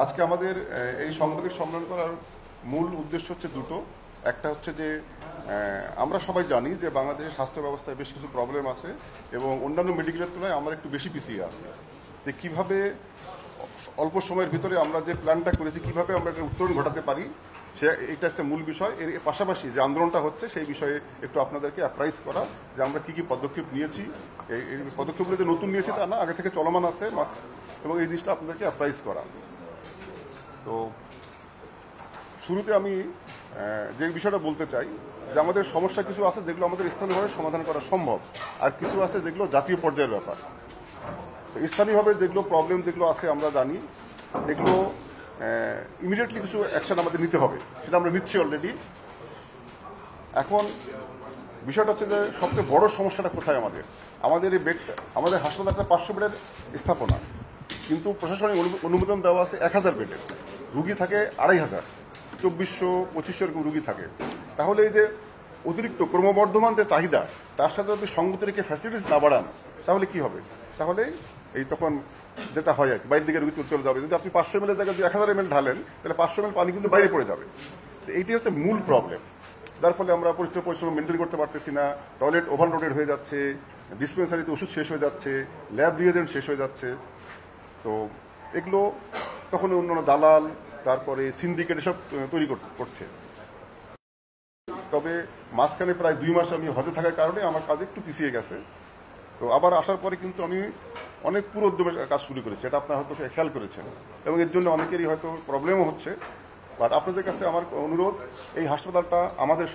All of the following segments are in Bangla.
আজকে আমাদের এই সাংবাদিক সম্মেলন করার মূল উদ্দেশ্য হচ্ছে দুটো। একটা হচ্ছে যে আমরা সবাই জানি যে বাংলাদেশের স্বাস্থ্য ব্যবস্থায় বেশ কিছু প্রবলেম আছে এবং অন্যান্য মেডিকেলের তুলনায় আমরা একটু বেশি পিছিয়ে আছি। যে কীভাবে অল্প সময়ের ভিতরে আমরা যে প্ল্যানটা করেছি কীভাবে আমরা একটা উত্তরণ ঘটাতে পারি, এটা হচ্ছে মূল বিষয়। এর পাশাপাশি যে আন্দোলনটা হচ্ছে সেই বিষয়ে একটু আপনাদেরকে অ্যাপ্রাইজ করা যে আমরা কী কী পদক্ষেপ নিয়েছি। এই পদক্ষেপগুলো যে নতুন নিয়েছি তা না, আগে থেকে চলমান আছে এবং এই জিনিসটা আপনাদেরকে অ্যাপ্রাইজ করা। তো শুরুতে আমি যে বিষয়টা বলতে চাই যে আমাদের সমস্যা কিছু আছে যেগুলো আমাদের স্থানীয়ভাবে সমাধান করা সম্ভব, আর কিছু আছে যেগুলো জাতীয় পর্যায়ের ব্যাপার। তো স্থানীয়ভাবে যেগুলো প্রবলেম যেগুলো আছে আমরা জানি, এগুলো ইমিডিয়েটলি কিছু অ্যাকশন আমাদের নিতে হবে, সেটা আমরা নিচ্ছি অলরেডি। এখন বিষয়টা হচ্ছে যে সবচেয়ে বড় সমস্যাটা কোথায় আমাদের এই বেডটা, আমাদের হাসপাতাল একটা 500 বেডের স্থাপনা, কিন্তু প্রশাসনিক অনুমোদন দেওয়া আছে 1000 বেডের, রুগী থাকে 2500, 2400-2500 এরকম রুগী থাকে। তাহলে এই যে অতিরিক্ত ক্রমবর্ধমান যে চাহিদা, তার সাথে যদি সঙ্গতি রেখে ফ্যাসিলিটিস না বাড়ান তাহলে কি হবে? তাহলে এই তখন যেটা হয় আর কি, বাইরের দিকে রুগী চলে যাবে। যদি আপনি 500 ml জায়গায় 1000 ml ঢালেন তাহলে 500 ml পানি কিন্তু বাইরে পড়ে যাবে। তো এইটি হচ্ছে মূল প্রবলেম, যার ফলে আমরা পরিষ্কার পরিচ্ছন্ন মেনটেন করতে পারতেছি না। টয়লেট ওভারলোডেড হয়ে যাচ্ছে, ডিসপেন্সারিতে ওষুধ শেষ হয়ে যাচ্ছে, ল্যাব রিয়েজেন্ট শেষ হয়ে যাচ্ছে। তো এগুলো তখন অন্যান্য দালাল, তারপরে সিন্ডিকেট এসব তৈরি করছে। তবে মাঝখানে প্রায় 2 মাস আমি হজে থাকার কারণে আমার কাজ একটু পিছিয়ে গেছে। তো আবার আসার পরে কিন্তু আমি অনেক পুরো উদ্যমে কাজ শুরু করেছি, এটা আপনারা হয়তো খেয়াল করেছেন, এবং এর জন্য অনেকেরই হয়তো প্রবলেমও হচ্ছে। বাট আপনাদের কাছে আমার অনুরোধ, এই হাসপাতালটা আমাদের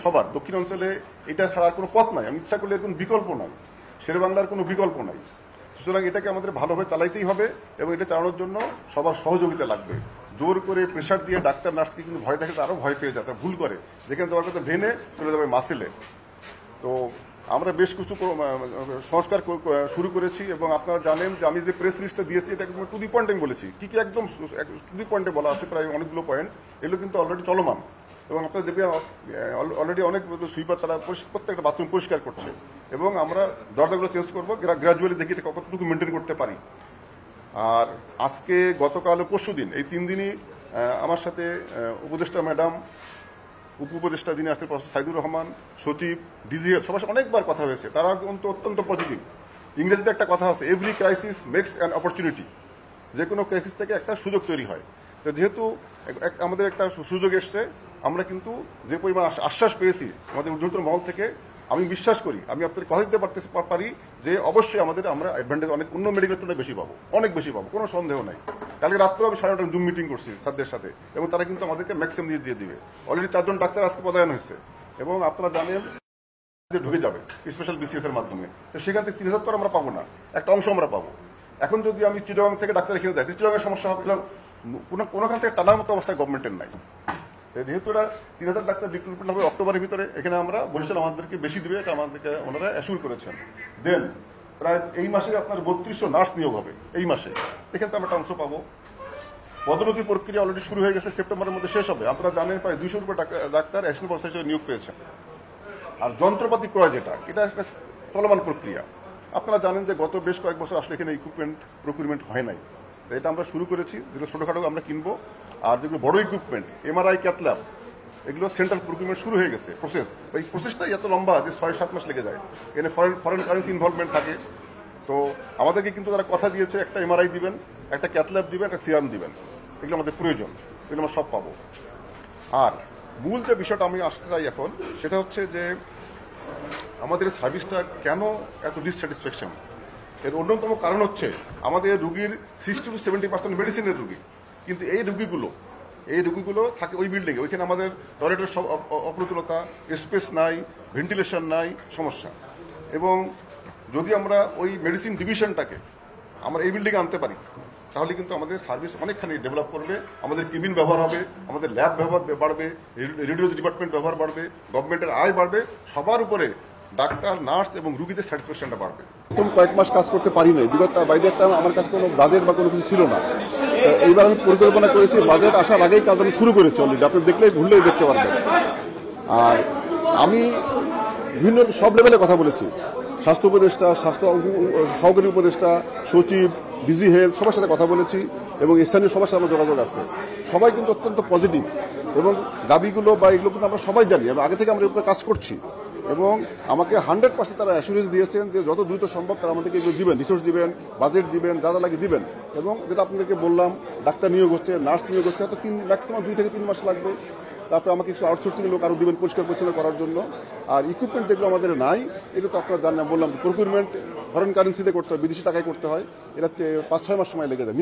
সবার দক্ষিণ অঞ্চলে এটা ছাড়ার কোনো পথ নাই। আমি ইচ্ছা করলে এর কোনো বিকল্প নাই, শেরেবাংলার কোনো বিকল্প নাই। সুতরাং এটাকে আমাদের ভালোভাবে চালাইতেই হবে এবং এটা চালানোর জন্য সবার সহযোগিতা লাগবে। জোর করে প্রেশার দিয়ে ডাক্তার নার্সকে কিন্তু ভয় দেখে আরও ভয় পেয়ে যায়, তারা ভুল করে, যেখানে যাওয়ার কথা ভেনে চলে যাবে মাসেলে। তো আমরা বেশ কিছু সংস্কার শুরু করেছি এবং আপনারা জানেন যে আমি যে প্রেস লিস্টটা দিয়েছি এটা একদম টু দি পয়েন্ট আমি বলেছি, কি কি একদম টু দি পয়েন্টে বলা আছে, প্রায় অনেকগুলো পয়েন্ট। এগুলো কিন্তু অলরেডি চলমান এবং আপনারা দেখবেন অলরেডি অনেক সুইপার তারা প্রত্যেকটা বাথরুম পরিষ্কার করছে এবং আমরা দরজাগুলো চেঞ্জ করবো, গ্রাজুয়ালি দেখি এটা কতটুকু মেনটেন করতে পারি। আর আজকে, গতকাল, পরশুদিন, এই 3 দিনই আমার সাথে উপদেষ্টা ম্যাডাম, উপদেষ্টা যিনি আসছেন প্রফেসর সাইদুর রহমান, সচিব, ডিজিএফ, সবার সাথে অনেকবার কথা হয়েছে। তারা অত্যন্ত পজিটিভ। ইংরেজিতে একটা কথা আছে, every crisis makes an opportunity. যে কোনো ক্রাইসিস থেকে একটা সুযোগ তৈরি হয়। তো যেহেতু আমাদের একটা সুযোগ এসছে, আমরা কিন্তু যে পরিমাণ আশ্বাস পেয়েছি আমাদের ঊর্ধ্বতন মহল থেকে, আমি বিশ্বাস করি, আমি আপনাদের কথা দিতে পারি যে অবশ্যই আমরা অ্যাডভান্টেজ অনেক অন্য মেডিকেলের তুলনায় বেশি পাবো, অনেক বেশি পাবো, কোনো সন্দেহ নাই। কালকে রাত্রেও আমি 9:30 জুম মিটিং করছি স্যারদের সাথে এবং তারা কিন্তু আমাদেরকে ম্যাক্সিমাম নিউজ দিয়ে দিবে। অলরেডি 4 জন ডাক্তার আজকে পদায়ন হয়েছে এবং আপনারা জানেন ঢুকে যাবে স্পেশাল বিসিএস এর মাধ্যমে। তো সেখান থেকে 3000 তো আমরা পাবো না, একটা অংশ আমরা পাবো। এখন যদি আমি চিটাগাং থেকে ডাক্তার এখানে দেয়, চিটাগাংয়ের সমস্যা হবে, কোনোখান থেকে টানার মতো অবস্থায় গভর্নমেন্টের নাই। যেহেতু এটা 3000 ডাক্তার রিক্রুটমেন্ট হবে অক্টোবরের ভিতরে, এখানে আমরা বরিশাল আমাদেরকে বেশি দেবে, এটা আমাদেরকে ওনারা অ্যাসিওর করেছেন। দেন প্রায় এই মাসে আপনার 3200 নার্স নিয়োগ হবে এই মাসে, এখানে তো আমরা একটা অংশ পাবো। পদোন্নতি প্রক্রিয়া অলরেডি শুরু হয়ে গেছে, সেপ্টেম্বরের মধ্যে শেষ হবে। আপনারা জানেন প্রায় 200 উপরে ডাক্তার অ্যাসিস্ট্যান্ট প্রফেসর হিসেবে নিয়োগ পেয়েছেন। আর যন্ত্রপাতি ক্রয় যেটা, এটা একটা চলমান প্রক্রিয়া। আপনারা জানেন যে গত বেশ কয়েক বছর আসলে এখানে ইকুইপমেন্ট প্রকিউরমেন্ট হয় নাই, এটা আমরা শুরু করেছি। যেগুলো ছোটোখাটো আমরা কিনবো, আর যেগুলো বড় ইকুইপমেন্ট, এমআরআই, ক্যাথল্যাব, এগুলো সেন্ট্রাল প্রকিউরমেন্ট শুরু হয়ে গেছে প্রসেস। এই প্রসেসটাই এত লম্বা যে 6-7 মাস লেগে যায়, এখানে ফরেন কারেন্সি ইনভলভমেন্ট থাকে। তো আমাদেরকে কিন্তু তারা কথা দিয়েছে, একটা এমআরআই দিবেন, একটা ক্যাথল্যাব দিবেন, একটা সিআরএম দিবেন, এগুলো আমাদের প্রয়োজন, এগুলো আমরা সব পাবো। আর মূল যে বিষয়টা আমি আসতে চাই এখন, সেটা হচ্ছে যে আমাদের সার্ভিসটা কেন এত ডিসস্যাটিসফ্যাকশন। এর অন্যতম কারণ হচ্ছে আমাদের রুগীর 60-70% মেডিসিনের রুগী, কিন্তু এই রুগীগুলো থাকে ওই বিল্ডিংয়ে, ওইখানে আমাদের টয়লেটের সব অপ্রতুলতা, স্পেস নাই, ভেন্টিলেশন নাই, সমস্যা। এবং যদি আমরা ওই মেডিসিন ডিভিশনটাকে আমরা এই বিল্ডিংয়ে আনতে পারি, তাহলে কিন্তু আমাদের সার্ভিস অনেকখানি ডেভেলপ করবে, আমাদের কেবিন ব্যবহার হবে, আমাদের ল্যাব ব্যবহার বাড়বে, রেডিওলজি ডিপার্টমেন্ট ব্যবহার বাড়বে, গভর্নমেন্টের আয় বাড়বে, সবার উপরে ডাক্তার, নার্স এবং রুগীদের স্যাটিসফ্যাকশনটা বাড়বে। প্রথম কয়েক মাস কাজ করতে পারি নাই, বিগত বাইরে একটা আমার কাছে কোনো বাজেট বা কোনো কিছু ছিল না। এইবার আমি পরিকল্পনা করেছি, বাজেট আসার আগেই কাজ আমি শুরু করেছি অলরেডি, আপনি দেখলেই ঘুরলেই দেখতে পারবেন। আর আমি বিভিন্ন সব লেভেলে কথা বলেছি, স্বাস্থ্য উপদেষ্টা, স্বাস্থ্য সহকারী উপদেষ্টা, সচিব, ডিজি হেলথ সবার সাথে কথা বলেছি এবং স্থানীয় সবার সাথে আমার যোগাযোগ আছে। সবাই কিন্তু অত্যন্ত পজিটিভ এবং দাবিগুলো বা এগুলো কিন্তু আমরা সবাই জানি এবং আগে থেকে আমরা এর উপরে কাজ করছি এবং আমাকে 100% তারা অ্যাসুরেন্স দিয়েছেন যে যত দ্রুত সম্ভব তারা আমাদেরকে এগুলো দিবেন, রিসোর্স দিবেন, বাজেট দিবেন, যা যা লাগে দিবেন। এবং যেটা আপনাদেরকে বললাম, ডাক্তার নিয়োগ হচ্ছে, নার্স নিয়োগ হচ্ছে, হয়তো ম্যাক্সিমাম 2 থেকে 3 মাস লাগবে। তারপরে আমাকে কিছু আউটসোর্সিং লোক আরও দিবেন পরিষ্কার পরিচ্ছন্ন করার জন্য। আর ইকুইপমেন্ট যেগুলো আমাদের নাই, এটা তো আপনারা জানেন, বললাম যে প্রকিউরমেন্ট ফরেন কারেন্সিতে করতে হয়, বিদেশি টাকায় করতে হয়। এটাতে 5-6 মাস সময় লেগে যায়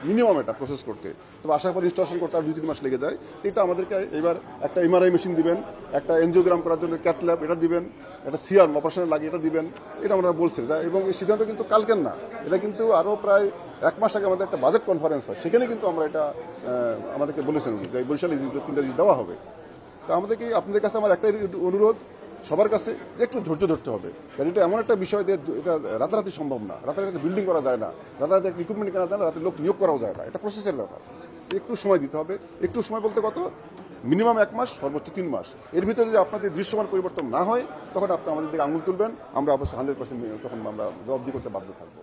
মিনিমাম এটা প্রসেস করতে। তবে আশা করি ইনস্টলেশন করতে আর 2-3 মাস লেগে যায়। এটা আমাদেরকে এবার একটা এমআরআই মেশিন দিবেন, একটা এনজিওগ্রাম করার জন্য ক্যাথ ল্যাব এটা দিবেন, একটা সিআর অপারেশনে লাগে এটা দিবেন। এটা আমরা বলছি এবং এই সিদ্ধান্ত কিন্তু কালকের না, এটা কিন্তু আরও প্রায় 1 মাস আগে আমাদের একটা বাজেট কনফারেন্স হয়, সেখানে কিন্তু আমরা এটা আমাদেরকে বলেছেন যে বরিশাল 3টা জিনিস দেওয়া হবে। তো আমাদেরকে আপনাদের কাছে আমার একটাই অনুরোধ সবার কাছে যে একটু ধৈর্য ধরতে হবে, কারণ এটা এমন একটা বিষয় যে এটা রাতারাতি সম্ভব না, রাতারাতি একটা বিল্ডিং করা যায় না, রাতারাতি একটা ইকুইপমেন্ট কেনা যায় না, রাতে লোক নিয়োগ করাও যায় না, এটা প্রসেসের ব্যাপার। একটু সময় দিতে হবে। একটু সময় বলতে কত, মিনিমাম 1 মাস, সর্বোচ্চ 3 মাস। এর ভিতরে যদি আপনাদের দৃশ্যমান পরিবর্তন না হয় তখন আপনি আমাদের দিকে আঙুল তুলবেন, আমরা অবশ্যই 100% তখন আমরা জবাবদিহি করতে বাধ্য থাকবো।